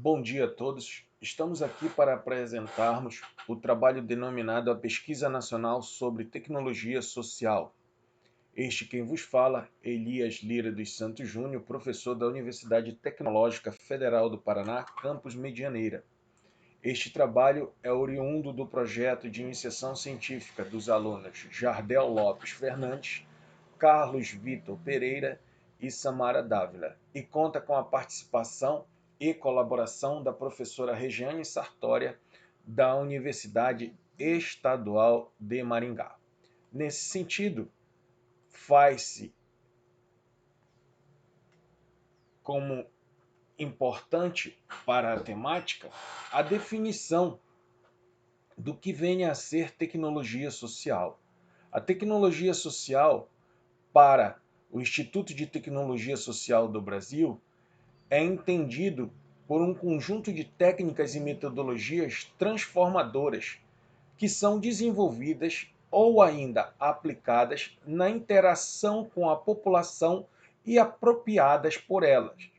Bom dia a todos. Estamos aqui para apresentarmos o trabalho denominado A Pesquisa Nacional sobre Tecnologia Social. Este quem vos fala, Elias Lira dos Santos Júnior, professor da Universidade Tecnológica Federal do Paraná, campus Medianeira. Este trabalho é oriundo do projeto de iniciação científica dos alunos Jardel Lopes Fernandes, Carlos Vitor Pereira e Samara Dávila, e conta com a participação e colaboração da professora Regiane Sartória, da Universidade Estadual de Maringá. Nesse sentido, faz-se como importante para a temática a definição do que vem a ser tecnologia social. A tecnologia social, para o Instituto de Tecnologia Social do Brasil, é entendido por um conjunto de técnicas e metodologias transformadoras que são desenvolvidas ou ainda aplicadas na interação com a população e apropriadas por elas.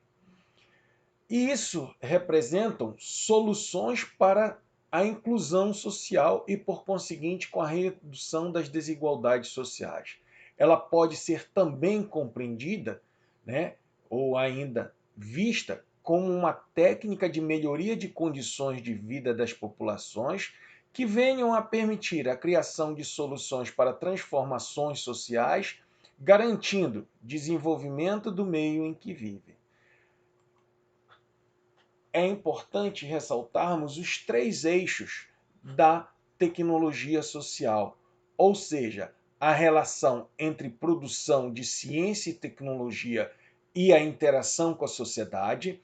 E isso representam soluções para a inclusão social e, por conseguinte, com a redução das desigualdades sociais. Ela pode ser também compreendida, né, ou ainda vista como uma técnica de melhoria de condições de vida das populações que venham a permitir a criação de soluções para transformações sociais, garantindo desenvolvimento do meio em que vivem. É importante ressaltarmos os três eixos da tecnologia social, ou seja, a relação entre produção de ciência e tecnologia e a interação com a sociedade,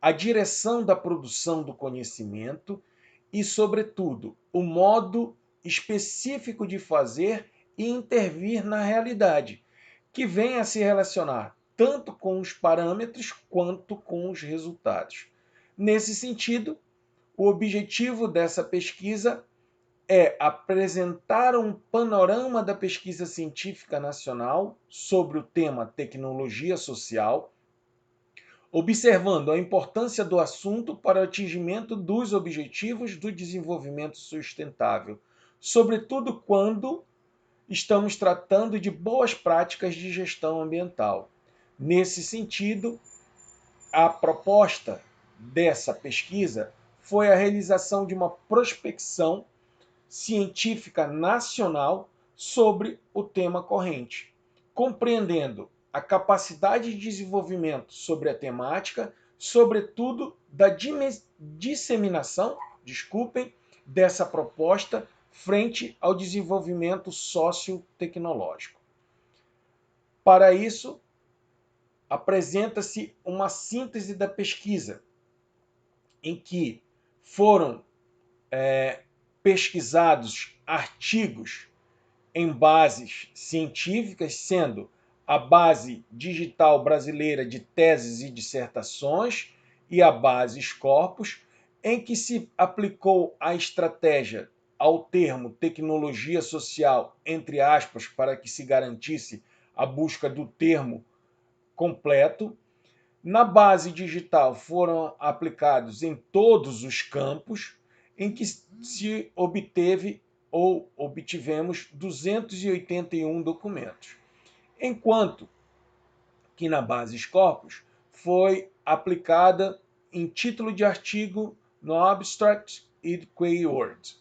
a direção da produção do conhecimento e, sobretudo, o modo específico de fazer e intervir na realidade, que vem a se relacionar tanto com os parâmetros quanto com os resultados. Nesse sentido, o objetivo dessa pesquisa é apresentar um panorama da pesquisa científica nacional sobre o tema tecnologia social, observando a importância do assunto para o atingimento dos objetivos do desenvolvimento sustentável, sobretudo quando estamos tratando de boas práticas de gestão ambiental. Nesse sentido, a proposta dessa pesquisa foi a realização de uma prospecção científica nacional sobre o tema corrente, compreendendo a capacidade de desenvolvimento sobre a temática, sobretudo da disseminação, dessa proposta frente ao desenvolvimento sociotecnológico. Para isso, apresenta-se uma síntese da pesquisa, em que foram pesquisados artigos em bases científicas, sendo a base digital brasileira de teses e dissertações e a base Scopus, em que se aplicou a estratégia ao termo tecnologia social, entre aspas, para que se garantisse a busca do termo completo. Na base digital foram aplicados em todos os campos em que se obteve ou obtivemos 281 documentos, enquanto que na base Scopus foi aplicada em título de artigo no Abstract e Keyword.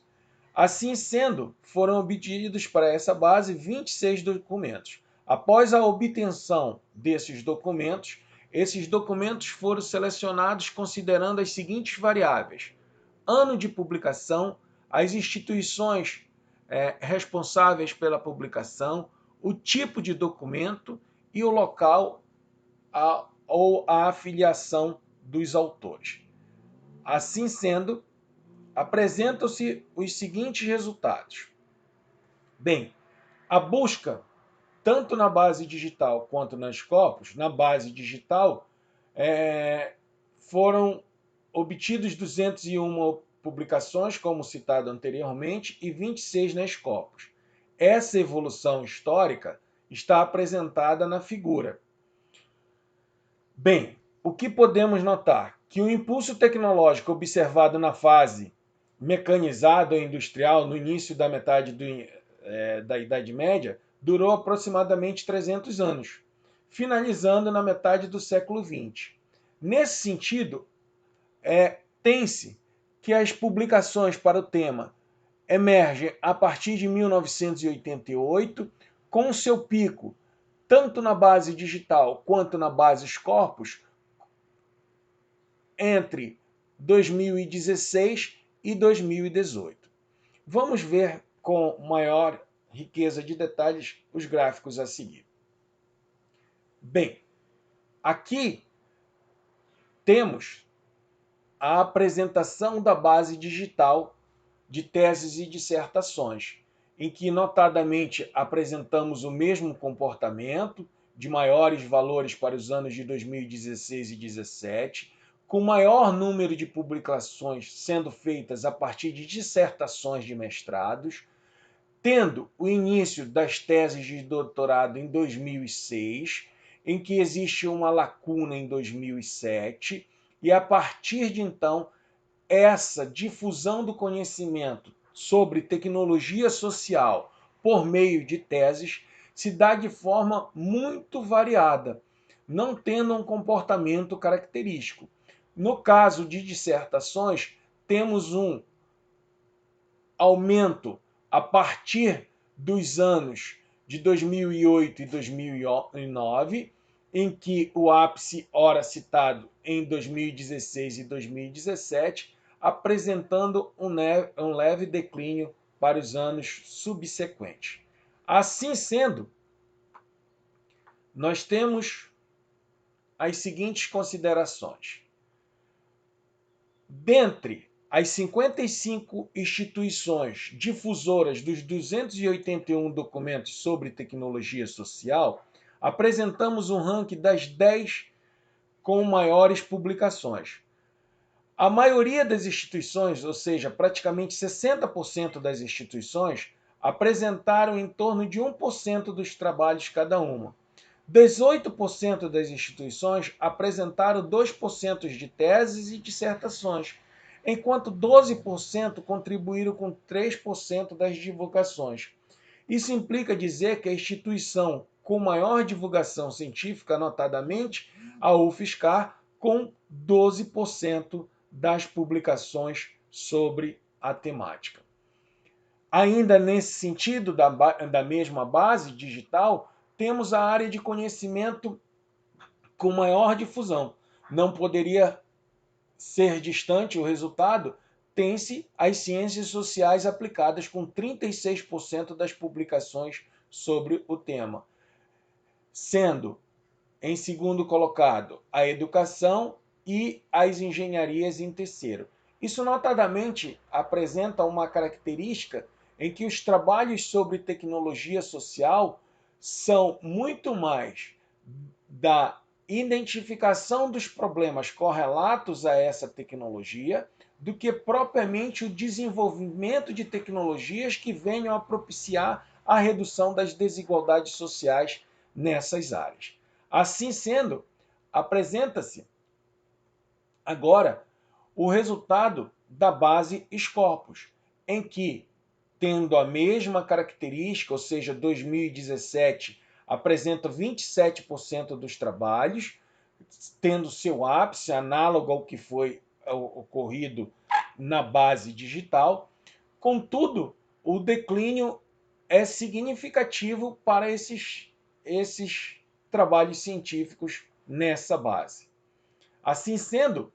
Assim sendo, foram obtidos para essa base 26 documentos. Após a obtenção desses documentos, esses documentos foram selecionados considerando as seguintes variáveis: ano de publicação, as instituições responsáveis pela publicação, o tipo de documento e o local ou a afiliação dos autores. Assim sendo, apresentam-se os seguintes resultados. Bem, a busca, tanto na base digital quanto nas Scopus, na base digital, foram obtidos 201 publicações, como citado anteriormente, e 26 na Scopus. Essa evolução histórica está apresentada na figura. Bem, o que podemos notar? Que o impulso tecnológico observado na fase mecanizada ou industrial no início da metade da Idade Média durou aproximadamente 300 anos, finalizando na metade do século XX. Nesse sentido, tem-se que as publicações para o tema emergem a partir de 1988, com seu pico tanto na base digital quanto na base corpus, entre 2016 e 2018. Vamos ver com maior riqueza de detalhes os gráficos a seguir. Bem, aqui temos a apresentação da base digital de teses e dissertações, em que notadamente apresentamos o mesmo comportamento, de maiores valores para os anos de 2016 e 2017, com maior número de publicações sendo feitas a partir de dissertações de mestrados, tendo o início das teses de doutorado em 2006, em que existe uma lacuna em 2007, e a partir de então, essa difusão do conhecimento sobre tecnologia social por meio de teses se dá de forma muito variada, não tendo um comportamento característico. No caso de dissertações, temos um aumento a partir dos anos de 2008 e 2009, em que o ápice ora citado em 2016 e 2017, apresentando um leve declínio para os anos subsequentes. Assim sendo, nós temos as seguintes considerações. Dentre as 55 instituições difusoras dos 281 documentos sobre tecnologia social, apresentamos um ranking das 10 com maiores publicações. A maioria das instituições, ou seja, praticamente 60% das instituições, apresentaram em torno de 1% dos trabalhos cada uma. 18% das instituições apresentaram 2% de teses e dissertações, enquanto 12% contribuíram com 3% das divulgações. Isso implica dizer que a instituição com maior divulgação científica, notadamente a UFSCar, com 12% das publicações sobre a temática. Ainda nesse sentido, da mesma base digital, temos a área de conhecimento com maior difusão. Não poderia ser distante o resultado, tem-se as ciências sociais aplicadas com 36% das publicações sobre o tema, sendo em segundo colocado a educação e as engenharias em terceiro. Isso notadamente apresenta uma característica em que os trabalhos sobre tecnologia social são muito mais da identificação dos problemas correlatos a essa tecnologia do que propriamente o desenvolvimento de tecnologias que venham a propiciar a redução das desigualdades sociais nessas áreas. Assim sendo, apresenta-se agora o resultado da base Scopus, em que, tendo a mesma característica, ou seja, 2017 apresenta 27% dos trabalhos, tendo seu ápice análogo ao que foi ocorrido na base digital. Contudo, o declínio é significativo para esses trabalhos científicos nessa base. Assim sendo,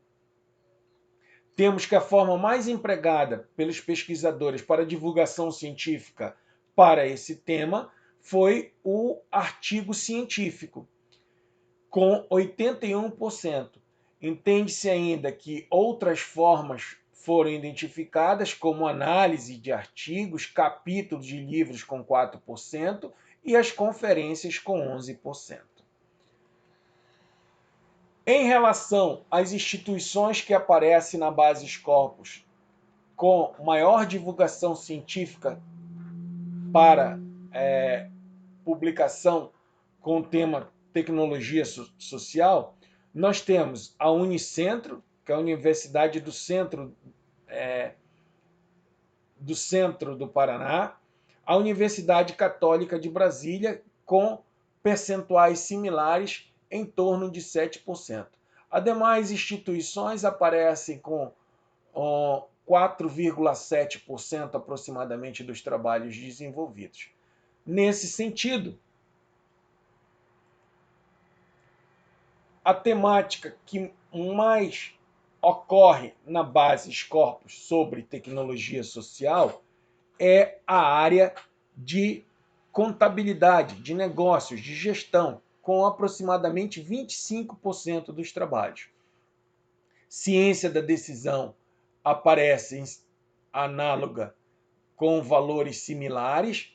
temos que a forma mais empregada pelos pesquisadores para divulgação científica para esse tema foi o artigo científico, com 81%. Entende-se ainda que outras formas foram identificadas, como análise de artigos, capítulos de livros com 4% e as conferências com 11%. Em relação às instituições que aparecem na base corpus com maior divulgação científica para publicação com o tema tecnologia social, Nós temos a Unicentro, que é a Universidade do Centro do Paraná, a Universidade Católica de Brasília, com percentuais similares em torno de 7%. As demais instituições aparecem com 4,7% aproximadamente dos trabalhos desenvolvidos. Nesse sentido, a temática que mais ocorre na Basis Corpus sobre tecnologia social é a área de contabilidade, de negócios, de gestão, com aproximadamente 25% dos trabalhos. Ciência da decisão aparece análoga com valores similares,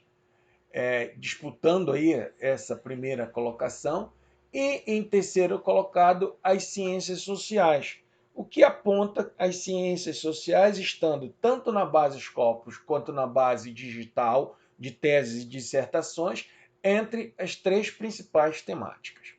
disputando aí essa primeira colocação, e em terceiro colocado as ciências sociais, o que aponta as ciências sociais estando tanto na base Scopus quanto na base digital de teses e dissertações entre as três principais temáticas.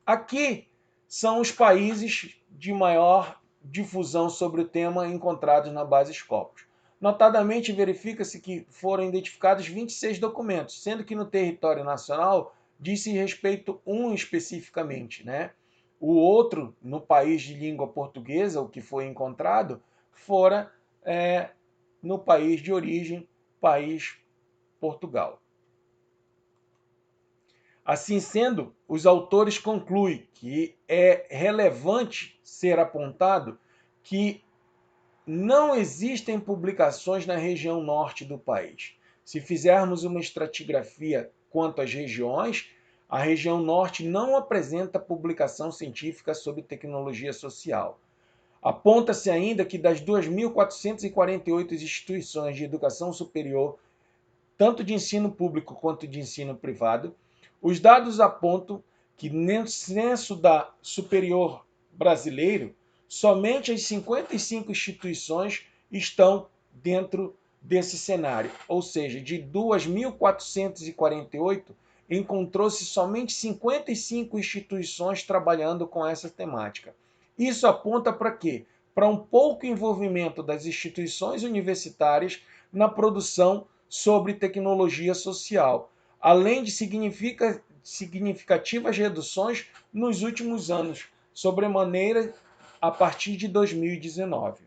Aqui são os países de maior difusão sobre o tema encontrados na base Scopus. Notadamente, verifica-se que foram identificados 26 documentos, sendo que no território nacional diz-se respeito um especificamente, né? O outro, no país de língua portuguesa, o que foi encontrado, fora no país de origem, país Portugal. Assim sendo, os autores concluem que é relevante ser apontado que não existem publicações na região norte do país. Se fizermos uma estratigrafia quanto às regiões, a região norte não apresenta publicação científica sobre tecnologia social. Aponta-se ainda que das 2.448 instituições de educação superior, tanto de ensino público quanto de ensino privado, os dados apontam que no censo da superior brasileiro, somente as 55 instituições estão dentro desse cenário, ou seja, de 2.448, encontrou-se somente 55 instituições trabalhando com essa temática. Isso aponta para quê? Para um pouco envolvimento das instituições universitárias na produção sobre tecnologia social, além de significativas reduções nos últimos anos, sobremaneira a partir de 2019.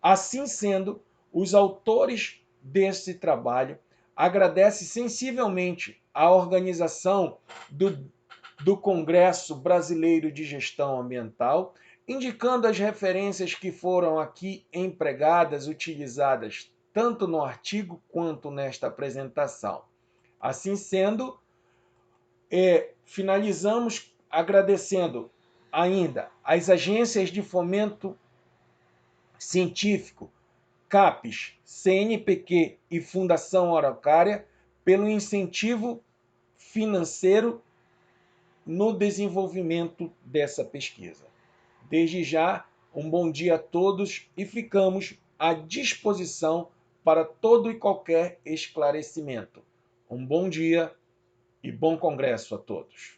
Assim sendo, os autores desse trabalho agradecem sensivelmente à organização do Congresso Brasileiro de Gestão Ambiental, indicando as referências que foram aqui empregadas, utilizadas tanto no artigo quanto nesta apresentação. Assim sendo, finalizamos agradecendo ainda às agências de fomento científico, CAPES, CNPq e Fundação Araucária, pelo incentivo financeiro no desenvolvimento dessa pesquisa. Desde já, um bom dia a todos e ficamos à disposição para todo e qualquer esclarecimento. Um bom dia e bom congresso a todos.